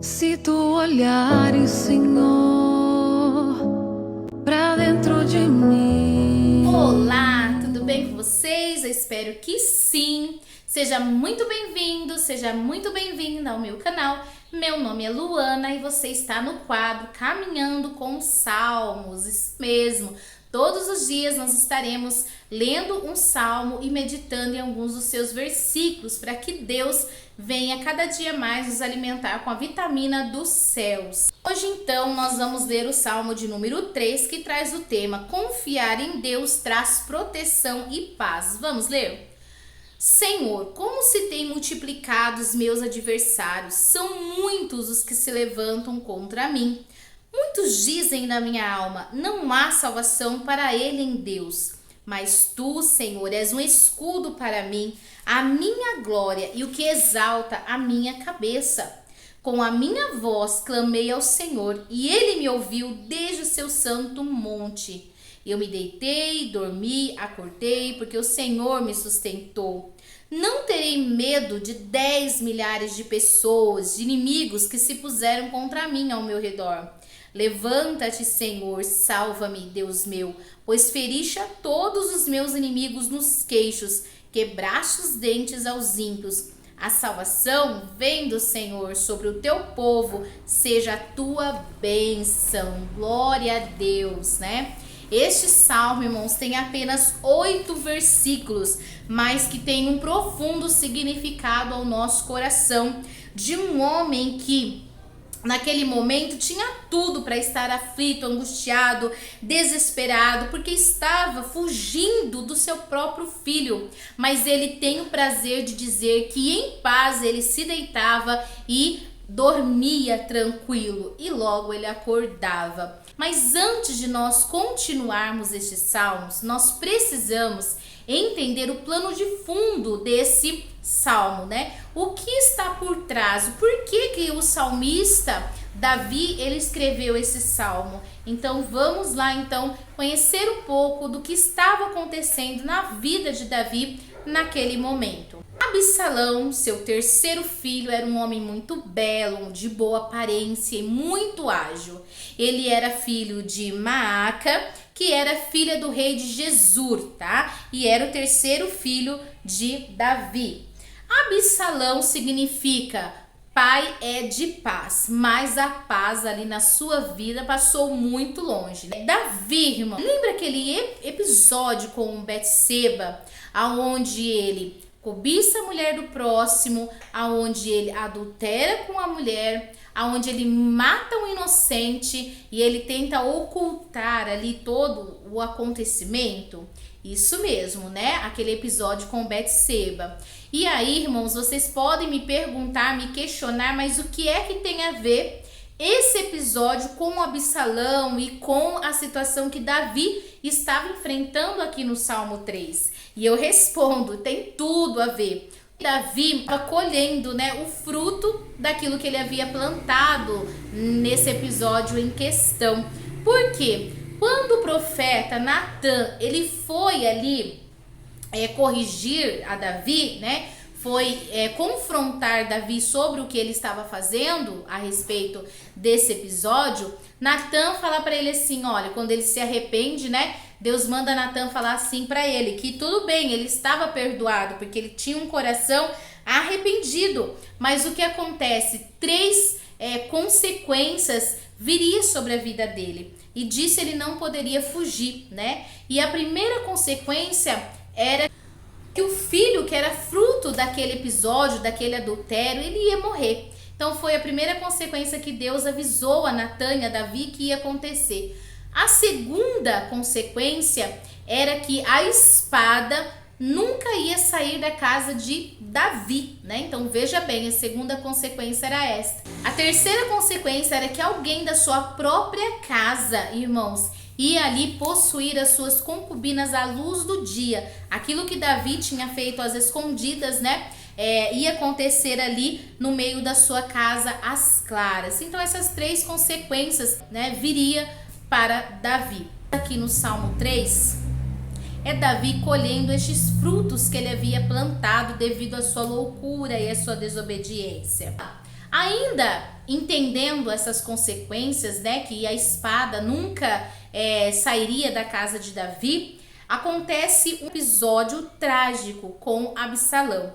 Se tu olhares, Senhor, pra dentro de mim. Olá, tudo bem com vocês? Eu espero que sim. Seja muito bem-vindo, seja muito bem-vinda ao meu canal. Meu nome é Luana e você está no quadro Caminhando com Salmos. Isso mesmo. Todos os dias nós estaremos lendo um salmo e meditando em alguns dos seus versículos para que Deus venha cada dia mais nos alimentar com a vitamina dos céus. Hoje então nós vamos ler o salmo de número 3, que traz o tema Confiar em Deus traz proteção e paz. Vamos ler? Senhor, como se têm multiplicado os meus adversários, são muitos os que se levantam contra mim. Muitos dizem na minha alma, não há salvação para ele em Deus. Mas tu, Senhor, és um escudo para mim, a minha glória e o que exalta a minha cabeça. Com a minha voz clamei ao Senhor e ele me ouviu desde o seu santo monte. Eu me deitei, dormi, acordei, porque o Senhor me sustentou. Não terei medo de 10 milhares de pessoas, de inimigos que se puseram contra mim ao meu redor. Levanta-te, Senhor, salva-me, Deus meu, pois feriste a todos os meus inimigos nos queixos, quebraste os dentes aos ímpios. A salvação vem do Senhor sobre o teu povo, seja a tua bênção. Glória a Deus, né? Este salmo, irmãos, tem apenas 8 versículos, mas que tem um profundo significado ao nosso coração, de um homem que naquele momento tinha tudo para estar aflito, angustiado, desesperado, porque estava fugindo do seu próprio filho. Mas ele tem o prazer de dizer que em paz ele se deitava e dormia tranquilo, e logo ele acordava. Mas antes de nós continuarmos estes salmos, nós precisamos entender o plano de fundo desse salmo, né? O que está por trás? Por que o salmista Davi, ele escreveu esse salmo? Então vamos lá então conhecer um pouco do que estava acontecendo na vida de Davi naquele momento. Absalão, seu terceiro filho, era um homem muito belo, de boa aparência e muito ágil. Ele era filho de Maaca, que era filha do rei de Gesur, tá? E era o terceiro filho de Davi. Absalão significa pai é de paz, mas a paz ali na sua vida passou muito longe, né? Davi, irmão, lembra aquele episódio com Betseba, aonde ele cobiça a mulher do próximo, aonde ele adultera com a mulher, aonde ele mata um inocente e ele tenta ocultar ali todo o acontecimento? Isso mesmo, né? Aquele episódio com Betseba. E aí, irmãos, vocês podem me perguntar, me questionar, mas o que é que tem a ver esse episódio com Absalão e com a situação que Davi estava enfrentando aqui no Salmo 3? E eu respondo, tem tudo a ver. Davi estava colhendo, né, o fruto daquilo que ele havia plantado nesse episódio em questão. Por quê? Quando o profeta Natan, ele foi ali corrigir a Davi, né? Foi confrontar Davi sobre o que ele estava fazendo a respeito desse episódio. Natan fala para ele assim, olha, quando ele se arrepende, né? Deus manda Natan falar assim para ele, que tudo bem, ele estava perdoado, porque ele tinha um coração arrependido. Mas o que acontece? 3 consequências viria sobre a vida dele. E disso ele não poderia fugir, né? E a primeira consequência era que o filho, que era fruto daquele episódio, daquele adultério, ele ia morrer. Então foi a primeira consequência que Deus avisou a Natan e a Davi que ia acontecer. A segunda consequência era que a espada nunca ia sair da casa de Davi, né? Então veja bem, a segunda consequência era esta. A terceira consequência era que alguém da sua própria casa, irmãos, ia ali possuir as suas concubinas à luz do dia. Aquilo que Davi tinha feito às escondidas, né? Ia acontecer ali no meio da sua casa às claras. Então essas 3 consequências, né, viria para Davi. Aqui no Salmo 3, é Davi colhendo estes frutos que ele havia plantado devido à sua loucura e à sua desobediência. Ainda entendendo essas consequências, né, que a espada nunca sairia da casa de Davi, acontece um episódio trágico com Absalão.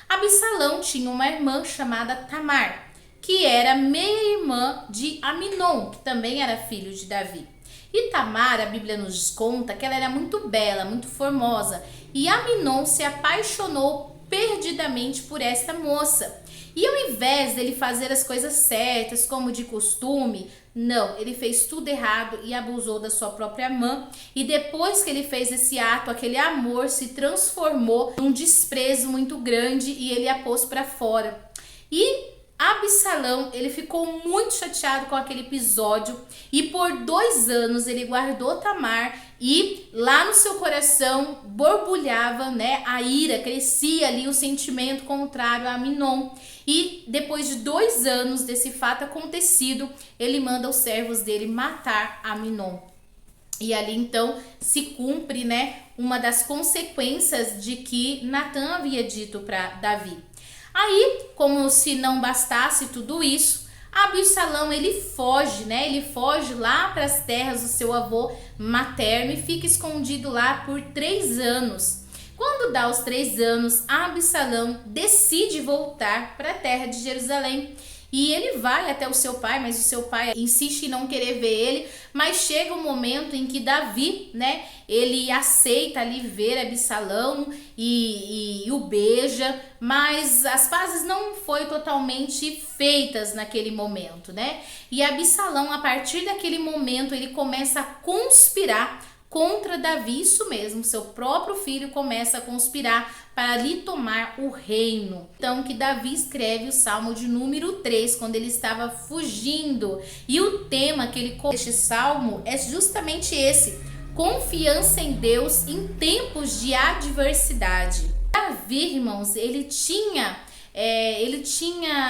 Absalão tinha uma irmã chamada Tamar, que era meia-irmã de Aminon, que também era filho de Davi. E Tamar, a Bíblia nos conta que ela era muito bela, muito formosa, e Aminon se apaixonou perdidamente por esta moça. E ao invés dele fazer as coisas certas, como de costume, não, ele fez tudo errado e abusou da sua própria irmã. E depois que ele fez esse ato, aquele amor se transformou num desprezo muito grande e ele a pôs para fora. E Absalão, ele ficou muito chateado com aquele episódio e por 2 anos ele guardou Tamar e lá no seu coração borbulhava, né, a ira, crescia ali o sentimento contrário a Aminon. E depois de 2 anos desse fato acontecido, ele manda os servos dele matar Aminon. E ali então se cumpre, né, uma das consequências de que Natan havia dito para Davi. Aí, como se não bastasse tudo isso, Absalão ele foge, né? Ele foge lá para as terras do seu avô materno e fica escondido lá por 3 anos. Quando dá os 3 anos, Absalão decide voltar para a terra de Jerusalém. E ele vai até o seu pai, mas o seu pai insiste em não querer ver ele. Mas chega um momento em que Davi, né, ele aceita ali ver Absalão e o beija. Mas as pazes não foram totalmente feitas naquele momento, né? E Absalão, a partir daquele momento, ele começa a conspirar contra Davi, isso mesmo, seu próprio filho começa a conspirar para lhe tomar o reino. Então que Davi escreve o Salmo de número 3, quando ele estava fugindo. E o tema que ele coloca neste Salmo é justamente esse: confiança em Deus em tempos de adversidade. Davi, irmãos, ele tinha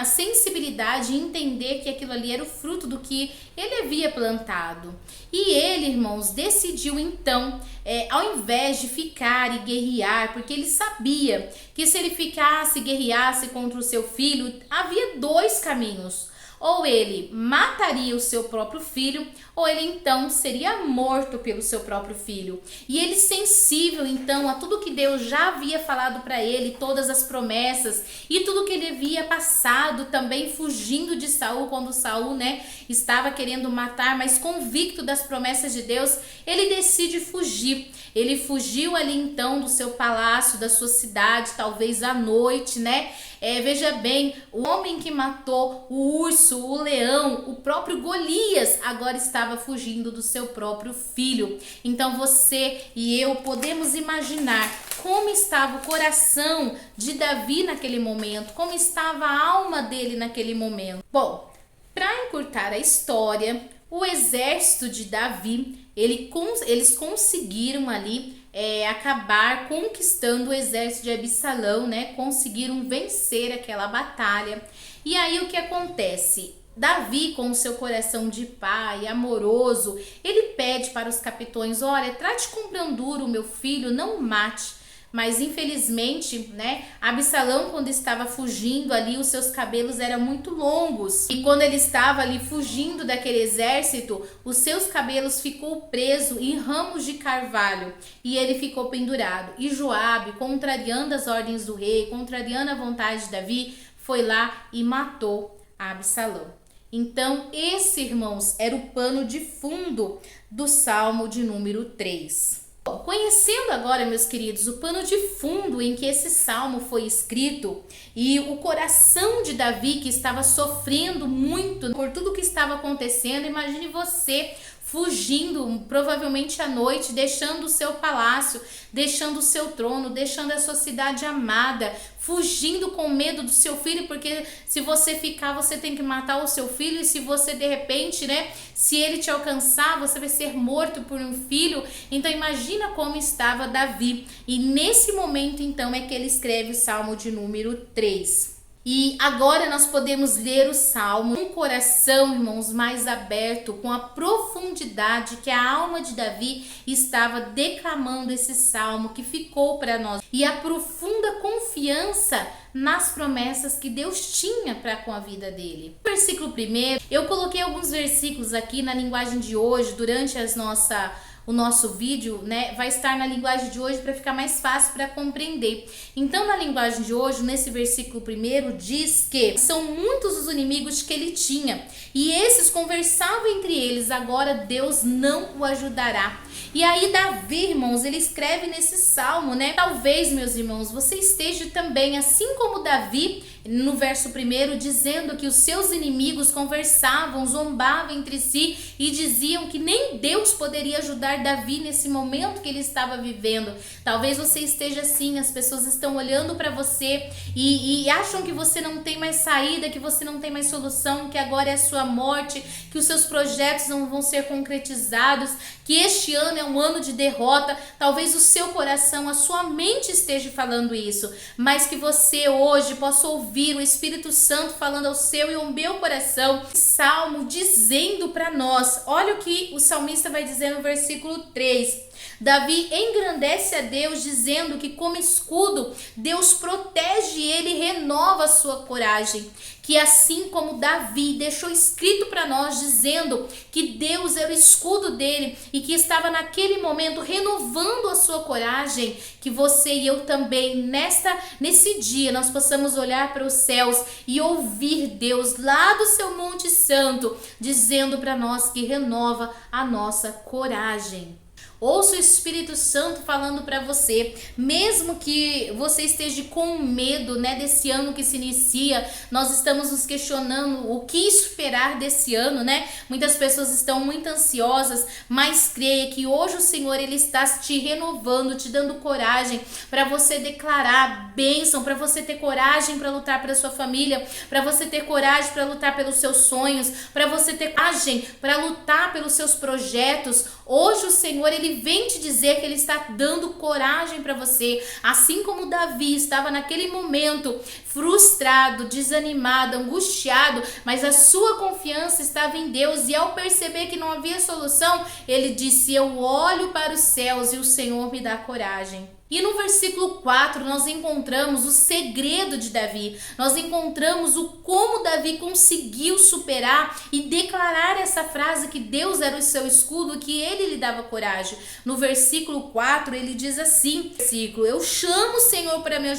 sensibilidade em entender que aquilo ali era o fruto do que ele havia plantado. E ele, irmãos, decidiu então, ao invés de ficar e guerrear, porque ele sabia que se ele ficasse e guerreasse contra o seu filho, havia 2 caminhos. Ou ele mataria o seu próprio filho, ou ele então seria morto pelo seu próprio filho. E ele, sensível então a tudo que Deus já havia falado para ele, todas as promessas e tudo que ele havia passado, também fugindo de Saul, quando Saul, né, estava querendo matar, mas convicto das promessas de Deus, ele decide fugir. Ele fugiu ali então do seu palácio, da sua cidade, talvez à noite, né? Veja bem, o homem que matou o urso, o leão, o próprio Golias, agora estava fugindo do seu próprio filho. Então você e eu podemos imaginar como estava o coração de Davi naquele momento, como estava a alma dele naquele momento. Bom, para encurtar a história, o exército de Davi, eles conseguiram ali acabar conquistando o exército de Absalão, né? Conseguiram vencer aquela batalha. E aí o que acontece? Davi, com o seu coração de pai, amoroso, ele pede para os capitões: olha, trate com brandura o meu filho, não o mate. Mas infelizmente, né, Absalão, quando estava fugindo ali, os seus cabelos eram muito longos. E quando ele estava ali fugindo daquele exército, os seus cabelos ficou preso em ramos de carvalho e ele ficou pendurado. E Joabe, contrariando as ordens do rei, contrariando a vontade de Davi, foi lá e matou Absalão. Então, esse, irmãos, era o pano de fundo do Salmo de número 3. Bom, conhecendo agora, meus queridos, o pano de fundo em que esse salmo foi escrito e o coração de Davi, que estava sofrendo muito por tudo que estava acontecendo, imagine você fugindo, provavelmente à noite, deixando o seu palácio, deixando o seu trono, deixando a sua cidade amada, fugindo com medo do seu filho, porque se você ficar, você tem que matar o seu filho, e se você de repente, né, se ele te alcançar, você vai ser morto por um filho. Então imagina como estava Davi. E nesse momento então é que ele escreve o Salmo de número 3. E agora nós podemos ler o Salmo com o coração, irmãos, mais aberto, com a profundidade que a alma de Davi estava declamando esse Salmo que ficou para nós. E a profunda confiança nas promessas que Deus tinha para com a vida dele. No versículo 1, eu coloquei alguns versículos aqui na linguagem de hoje, durante o nosso vídeo, né, vai estar na linguagem de hoje para ficar mais fácil para compreender. Então, na linguagem de hoje, nesse versículo 1, diz que são muitos os inimigos que ele tinha, e esses conversavam entre eles, agora Deus não o ajudará. E aí Davi, irmãos, ele escreve nesse salmo, né? Talvez, meus irmãos, você esteja também, assim como Davi, no verso 1, dizendo que os seus inimigos conversavam, zombavam entre si e diziam que nem Deus poderia ajudar Davi nesse momento que ele estava vivendo. Talvez você esteja assim, as pessoas estão olhando para você e acham que você não tem mais saída, que você não tem mais solução, que agora é a sua morte, que os seus projetos não vão ser concretizados, que este ano é um ano de derrota. Talvez o seu coração, a sua mente esteja falando isso, mas que você hoje possa ouvir o Espírito Santo falando ao seu e ao meu coração, salmo dizendo para nós. Olha o que o salmista vai dizer no versículo 3. Davi engrandece a Deus, dizendo que como escudo, Deus protege ele e renova a sua coragem. Que assim como Davi deixou escrito para nós, dizendo que Deus era o escudo dele e que estava naquele momento renovando a sua coragem, que você e eu também, nesse dia, nós possamos olhar para os céus e ouvir Deus lá do seu Monte Santo, dizendo para nós que renova a nossa coragem. Ouça o Espírito Santo falando para você, mesmo que você esteja com medo, né, desse ano que se inicia. Nós estamos nos questionando o que esperar desse ano, né? Muitas pessoas estão muito ansiosas, mas creia que hoje o Senhor, ele está te renovando, te dando coragem para você declarar bênção, para você ter coragem para lutar pela sua família, para você ter coragem para lutar pelos seus sonhos, para você ter coragem para lutar pelos seus projetos. Hoje o Senhor, ele vem te dizer que ele está dando coragem para você, assim como Davi estava naquele momento frustrado, desanimado, angustiado, mas a sua confiança estava em Deus, e ao perceber que não havia solução, ele disse: eu olho para os céus e o Senhor me dá coragem. E no versículo 4 nós encontramos o segredo de Davi, nós encontramos o como Davi conseguiu superar e declarar essa frase que Deus era o seu escudo, que ele lhe dava coragem. No versículo 4 ele diz assim, eu chamo o Senhor para me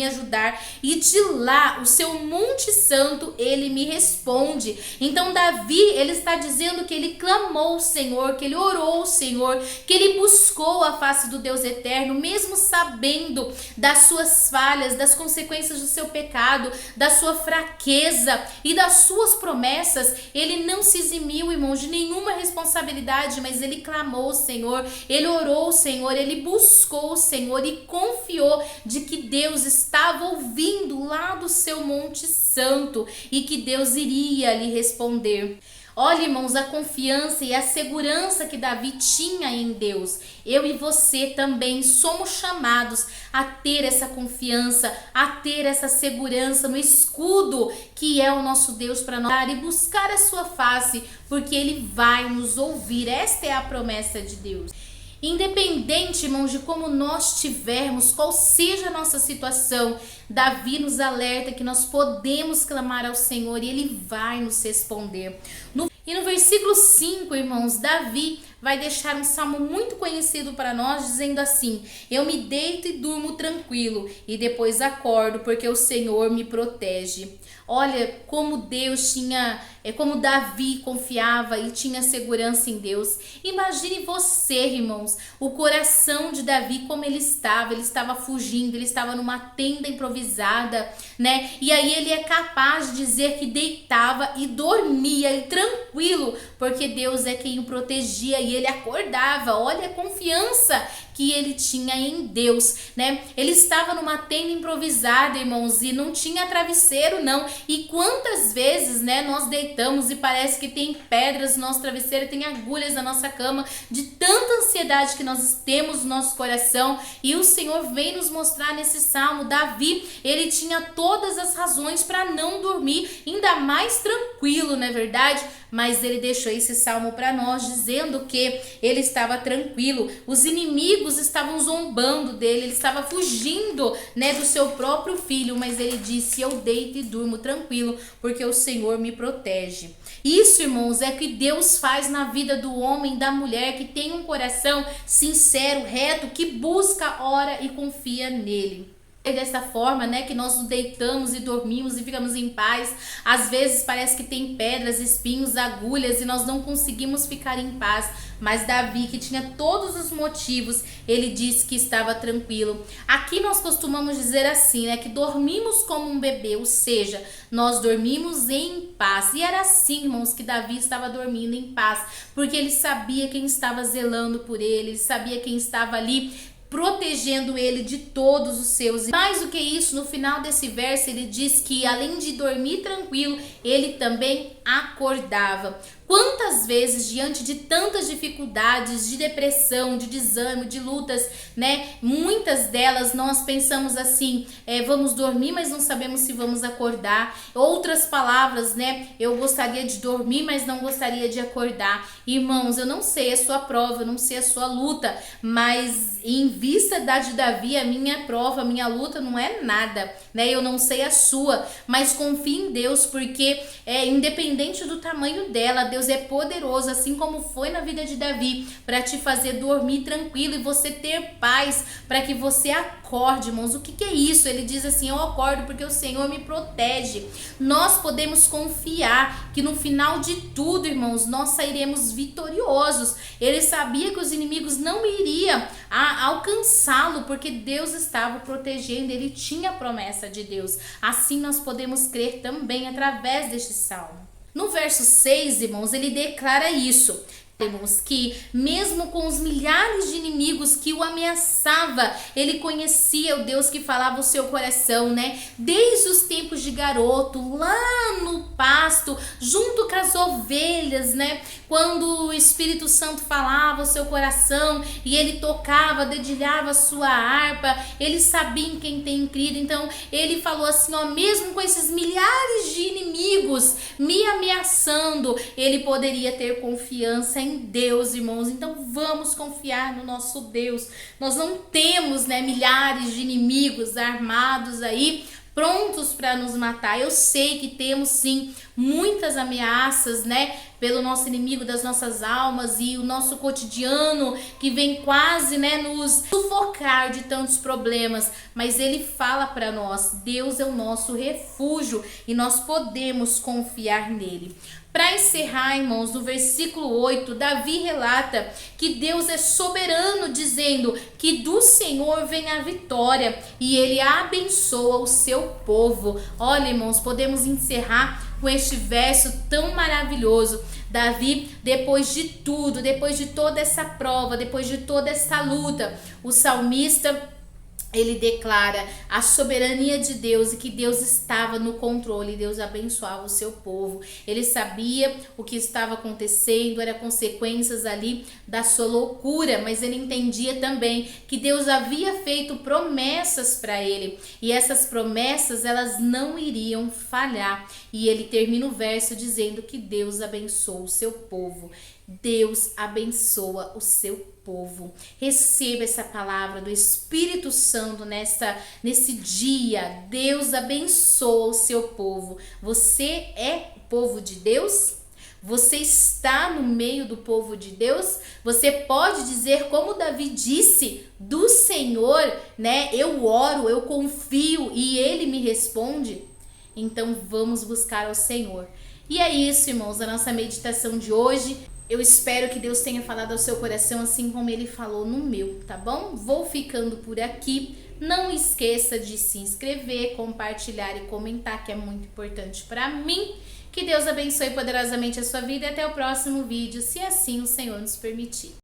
ajudar e de lá, o seu Monte Santo, ele me responde. Então Davi, ele está dizendo que ele clamou o Senhor, que ele orou ao Senhor, que ele buscou a face do Deus eterno, mesmo sabendo das suas falhas, das consequências do seu pecado, da sua fraqueza e das suas promessas. Ele não se eximiu, irmãos, de nenhuma responsabilidade, mas ele clamou ao Senhor, ele orou ao Senhor, ele buscou o Senhor e confiou de que Deus estava ouvindo lá do seu Monte Santo e que Deus iria lhe responder. Olha, irmãos, a confiança e a segurança que Davi tinha em Deus. Eu e você também somos chamados a ter essa confiança, a ter essa segurança no escudo que é o nosso Deus para nós, e buscar a sua face, porque Ele vai nos ouvir. Esta é a promessa de Deus. Independente, irmãos, de como nós tivermos, qual seja a nossa situação, Davi nos alerta que nós podemos clamar ao Senhor e Ele vai nos responder. E no versículo 5, irmãos, Davi vai deixar um salmo muito conhecido para nós, dizendo assim: eu me deito e durmo tranquilo, e depois acordo, porque o Senhor me protege. Olha como Deus como Davi confiava e tinha segurança em Deus. Imagine você, irmãos, o coração de Davi, como ele estava fugindo, ele estava numa tenda improvisada, né? E aí ele é capaz de dizer que deitava e dormia e tranquilo, porque Deus é quem o protegia, e ele acordava. Olha a confiança que ele tinha em Deus, né? Ele estava numa tenda improvisada, irmãos, e não tinha travesseiro, não. E quantas vezes, né, nós deitamos e parece que tem pedras no nosso travesseiro, tem agulhas na nossa cama, de tanta ansiedade que nós temos no nosso coração. E o Senhor vem nos mostrar nesse salmo. Davi, ele tinha todas as razões para não dormir, ainda mais tranquilo, não é verdade? Mas ele deixou esse salmo para nós, dizendo que porque ele estava tranquilo. Os inimigos estavam zombando dele, ele estava fugindo, né, do seu próprio filho, mas ele disse: eu deito e durmo tranquilo, porque o Senhor me protege. Isso, irmãos, é o que Deus faz na vida do homem, da mulher que tem um coração sincero, reto, que busca, ora e confia nele. É dessa forma, né, que nós nos deitamos e dormimos e ficamos em paz. Às vezes parece que tem pedras, espinhos, agulhas e nós não conseguimos ficar em paz. Mas Davi, que tinha todos os motivos, ele disse que estava tranquilo. Aqui nós costumamos dizer assim, né, que dormimos como um bebê, ou seja, nós dormimos em paz. E era assim, irmãos, que Davi estava dormindo em paz, porque ele sabia quem estava zelando por ele sabia quem estava ali protegendo ele de todos os seus. Mais do que isso, no final desse verso ele diz que além de dormir tranquilo, ele também acordava. Quantas vezes, diante de tantas dificuldades, de depressão, de desânimo, de lutas, né? Muitas delas nós pensamos assim, vamos dormir, mas não sabemos se vamos acordar. Outras palavras, né? Eu gostaria de dormir, mas não gostaria de acordar. Irmãos, eu não sei a sua prova, eu não sei a sua luta, mas em vista da de Davi, a minha prova, a minha luta não é nada, né? Eu não sei a sua, mas confie em Deus, porque independente do tamanho dela, Deus é poderoso, assim como foi na vida de Davi, para te fazer dormir tranquilo e você ter paz, para que você acorde, irmãos. O que é isso? Ele diz assim: eu acordo porque o Senhor me protege. Nós podemos confiar que no final de tudo, irmãos, nós sairemos vitoriosos. Ele sabia que os inimigos não iriam alcançá-lo, porque Deus estava protegendo, ele tinha a promessa de Deus. Assim nós podemos crer também através deste salmo. No verso 6, irmãos, ele declara isso. Temos que, mesmo com os milhares de inimigos que o ameaçava, ele conhecia o Deus que falava o seu coração, né? Desde os tempos de garoto, lá no pasto, junto com as ovelhas, né? Quando o Espírito Santo falava o seu coração e ele tocava, dedilhava a sua harpa, ele sabia em quem tem crido. Então, ele falou assim, ó, mesmo com esses milhares de inimigos me ameaçando, ele poderia ter confiança em Deus, irmãos. Então vamos confiar no nosso Deus. Nós não temos, né, milhares de inimigos armados aí prontos para nos matar. Eu sei que temos sim muitas ameaças, né, pelo nosso inimigo das nossas almas e o nosso cotidiano que vem quase, né, nos sufocar de tantos problemas, mas ele fala para nós, Deus é o nosso refúgio e nós podemos confiar nele. Para encerrar, irmãos, no versículo 8, Davi relata que Deus é soberano, dizendo que do Senhor vem a vitória e ele abençoa o seu povo. Olha, irmãos, podemos encerrar com este verso tão maravilhoso. Davi, depois de tudo, depois de toda essa prova, depois de toda essa luta, o salmista, ele declara a soberania de Deus e que Deus estava no controle, Deus abençoava o seu povo. Ele sabia o que estava acontecendo, eram consequências ali da sua loucura, mas ele entendia também que Deus havia feito promessas para ele e essas promessas elas não iriam falhar. E ele termina o verso dizendo que Deus abençoa o seu povo. Deus abençoa o seu povo. Receba essa palavra do Espírito Santo nesse dia. Deus abençoa o seu povo. Você é povo de Deus? Você está no meio do povo de Deus? Você pode dizer, como Davi disse, do Senhor, né? Eu oro, eu confio e ele me responde. Então vamos buscar ao Senhor. E é isso, irmãos, a nossa meditação de hoje. Eu espero que Deus tenha falado ao seu coração assim como ele falou no meu, tá bom? Vou ficando por aqui. Não esqueça de se inscrever, compartilhar e comentar, que é muito importante para mim. Que Deus abençoe poderosamente a sua vida e até o próximo vídeo, se assim o Senhor nos permitir.